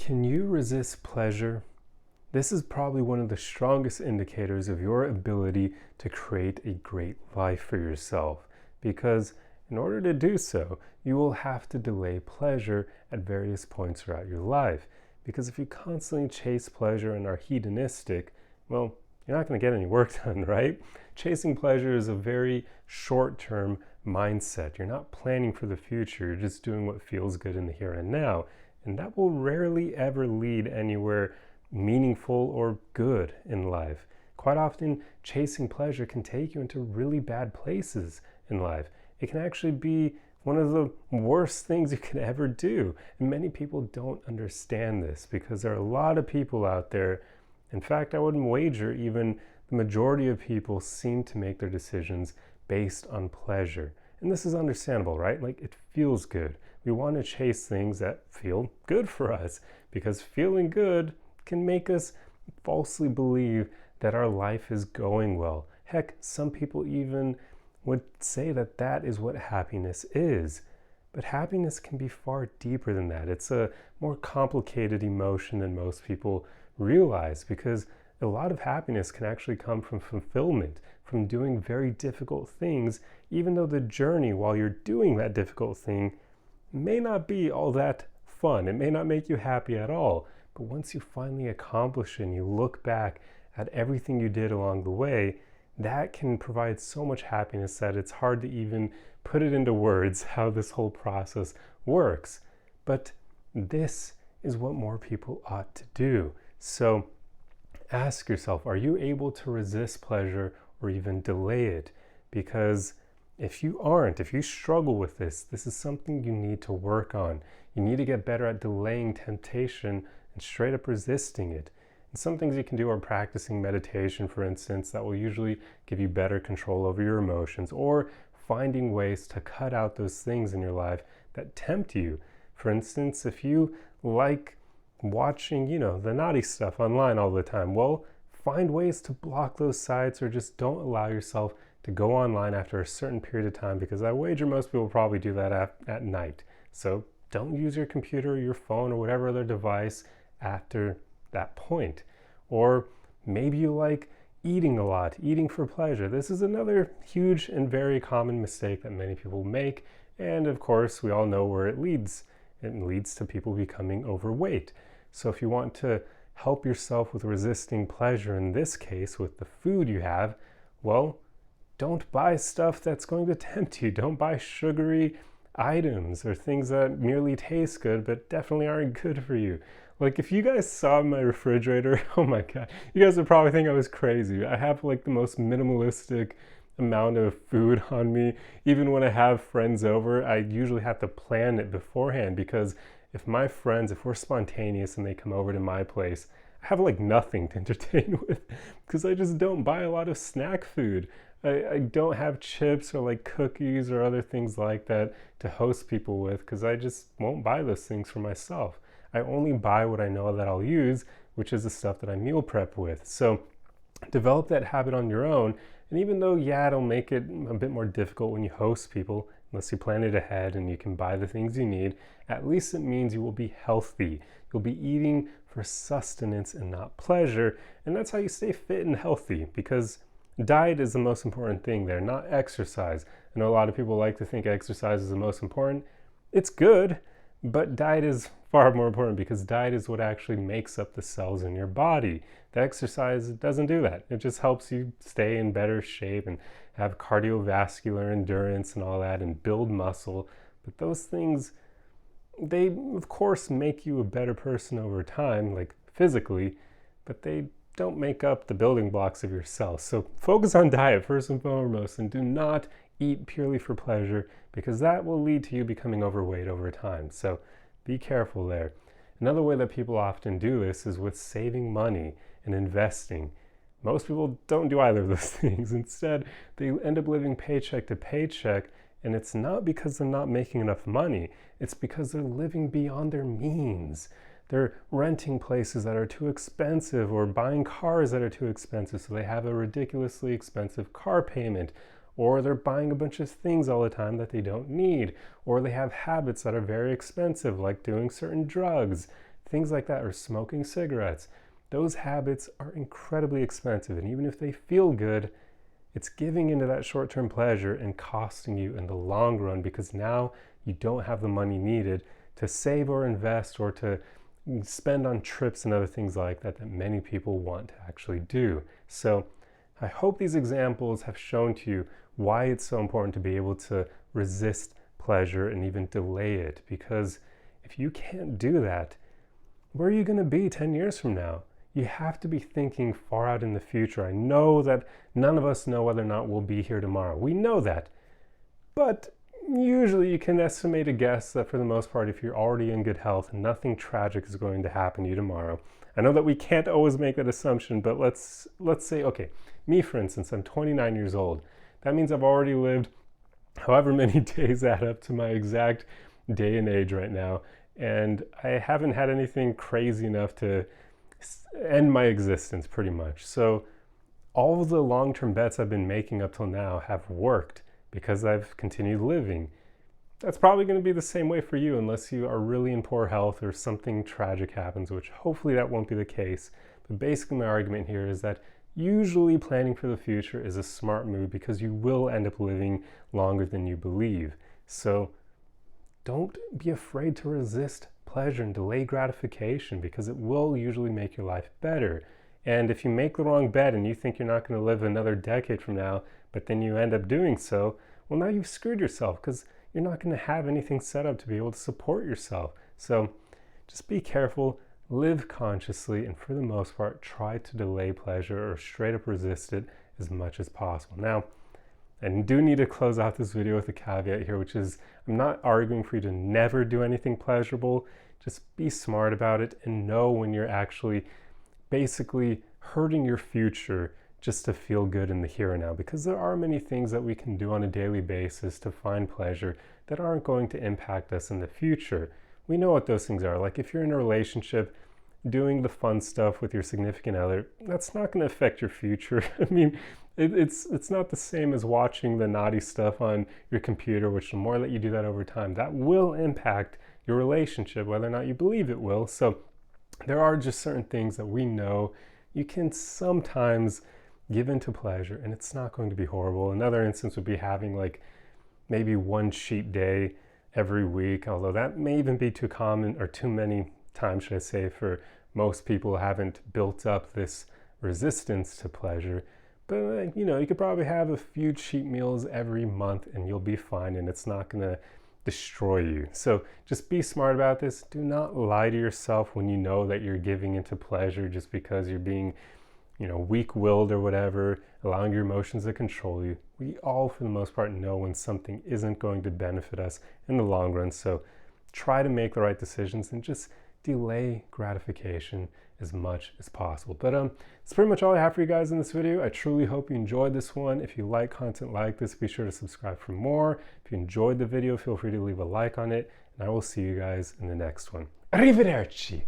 Can you resist pleasure? This is probably one of the strongest indicators of your ability to create a great life for yourself, because in order to do so, you will have to delay pleasure at various points throughout your life. Because if you constantly chase pleasure and are hedonistic, well, you're not going to get any work done, right? Chasing pleasure is a very short-term mindset. You're not planning for the future, you're just doing what feels good in the here and now. And that will rarely ever lead anywhere meaningful or good in life. Quite often, chasing pleasure can take you into really bad places in life. It can actually be one of the worst things you could ever do. And many people don't understand this because there are a lot of people out there. In fact, I wouldn't wager even the majority of people seem to make their decisions based on pleasure. And this is understandable, right? Like, it feels good. We want to chase things that feel good for us because feeling good can make us falsely believe that our life is going well. Heck, some people even would say that that is what happiness is. But happiness can be far deeper than that. It's a more complicated emotion than most people realize, because a lot of happiness can actually come from fulfillment, from doing very difficult things, even though the journey while you're doing that difficult thing may not be all that fun. It may not make you happy at all. But once you finally accomplish it and you look back at everything you did along the way, that can provide so much happiness that it's hard to even put it into words how this whole process works. But this is what more people ought to do. So ask yourself, are you able to resist pleasure or even delay it? Because if you struggle with this is something you need to work on. You need to get better at delaying temptation and straight up resisting it. And some things you can do are practicing meditation, for instance, that will usually give you better control over your emotions, or finding ways to cut out those things in your life that tempt you. For instance, if you like watching, the naughty stuff online all the time, well, find ways to block those sites, or just don't allow yourself to go online after a certain period of time, because I wager most people probably do that at night. So don't use your computer or your phone or whatever other device after that point. Or maybe you like eating a lot, eating for pleasure. This is another huge and very common mistake that many people make. And of course, we all know where it leads. It leads to people becoming overweight. So if you want to help yourself with resisting pleasure, in this case with the food you have, well, don't buy stuff that's going to tempt you. Don't buy sugary items or things that merely taste good but definitely aren't good for you. Like, if you guys saw my refrigerator, oh my god, you guys would probably think I was crazy. I have like the most minimalistic amount of food on me. Even when I have friends over, I usually have to plan it beforehand, because if we're spontaneous and they come over to my place, I have like nothing to entertain with, because I just don't buy a lot of snack food. I don't have chips or like cookies or other things like that to host people with, because I just won't buy those things for myself. I only buy what I know that I'll use, which is the stuff that I meal prep with. So develop that habit on your own. And even though, it'll make it a bit more difficult when you host people, unless you plan it ahead and you can buy the things you need, at least it means you will be healthy. You'll be eating for sustenance and not pleasure. And that's how you stay fit and healthy, because diet is the most important thing there, not exercise. I know a lot of people like to think exercise is the most important. It's good, but diet is far more important, because diet is what actually makes up the cells in your body. The exercise doesn't do that. It just helps you stay in better shape and have cardiovascular endurance and all that and build muscle. But those things, they of course make you a better person over time, like physically, but they don't make up the building blocks of your cells. So focus on diet first and foremost, and do not eat purely for pleasure, because that will lead to you becoming overweight over time. So be careful there. Another way that people often do this is with saving money and investing. Most people don't do either of those things. Instead, they end up living paycheck to paycheck, and it's not because they're not making enough money. It's because they're living beyond their means. They're renting places that are too expensive, or buying cars that are too expensive, so they have a ridiculously expensive car payment. Or they're buying a bunch of things all the time that they don't need. Or they have habits that are very expensive, like doing certain drugs. things like that, or smoking cigarettes. Those habits are incredibly expensive, and even if they feel good, it's giving into that short-term pleasure and costing you in the long run, because now you don't have the money needed to save or invest or to spend on trips and other things like that that many people want to actually do. So I hope these examples have shown to you why it's so important to be able to resist pleasure and even delay it, because if you can't do that, where are you going to be 10 years from now? You have to be thinking far out in the future. I know that none of us know whether or not we'll be here tomorrow. We know that. But usually you can estimate a guess that for the most part, if you're already in good health, nothing tragic is going to happen to you tomorrow. I know that we can't always make that assumption, but let's say, okay, me for instance, I'm 29 years old. That means I've already lived however many days add up to my exact day and age right now, and I haven't had anything crazy enough to end my existence pretty much. So all of the long-term bets I've been making up till now have worked because I've continued living. That's probably going to be the same way for you unless you are really in poor health or something tragic happens, which hopefully that won't be the case. But basically my argument here is that usually planning for the future is a smart move because you will end up living longer than you believe. So don't be afraid to resist pleasure and delay gratification, because it will usually make your life better. And if you make the wrong bet and you think you're not going to live another decade from now, but then you end up doing so, well, now you've screwed yourself because you're not going to have anything set up to be able to support yourself. So just be careful, live consciously, and for the most part, try to delay pleasure or straight up resist it as much as possible. Now, I do need to close out this video with a caveat here, which is I'm not arguing for you to never do anything pleasurable. Just be smart about it and know when you're actually basically hurting your future just to feel good in the here and now, because there are many things that we can do on a daily basis to find pleasure that aren't going to impact us in the future. We know what those things are. Like if you're in a relationship, doing the fun stuff with your significant other, that's not going to affect your future. I mean, it's not the same as watching the naughty stuff on your computer, which the more that you do that over time, that will impact your relationship, whether or not you believe it will. So there are just certain things that we know you can sometimes give into pleasure and it's not going to be horrible. Another instance would be having like maybe one cheat day every week, although that may even be too common, or too many times, should I say, for most people who haven't built up this resistance to pleasure. But you could probably have a few cheat meals every month and you'll be fine, and it's not going to destroy you. So just be smart about this. Do not lie to yourself when you know that you're giving into pleasure just because you're being weak-willed or whatever, allowing your emotions to control you. We all, for the most part, know when something isn't going to benefit us in the long run. So try to make the right decisions and just delay gratification as much as possible. But that's pretty much all I have for you guys in this video. I truly hope you enjoyed this one. If you like content like this, be sure to subscribe for more. If you enjoyed the video, feel free to leave a like on it, and I will see you guys in the next one. Arrivederci!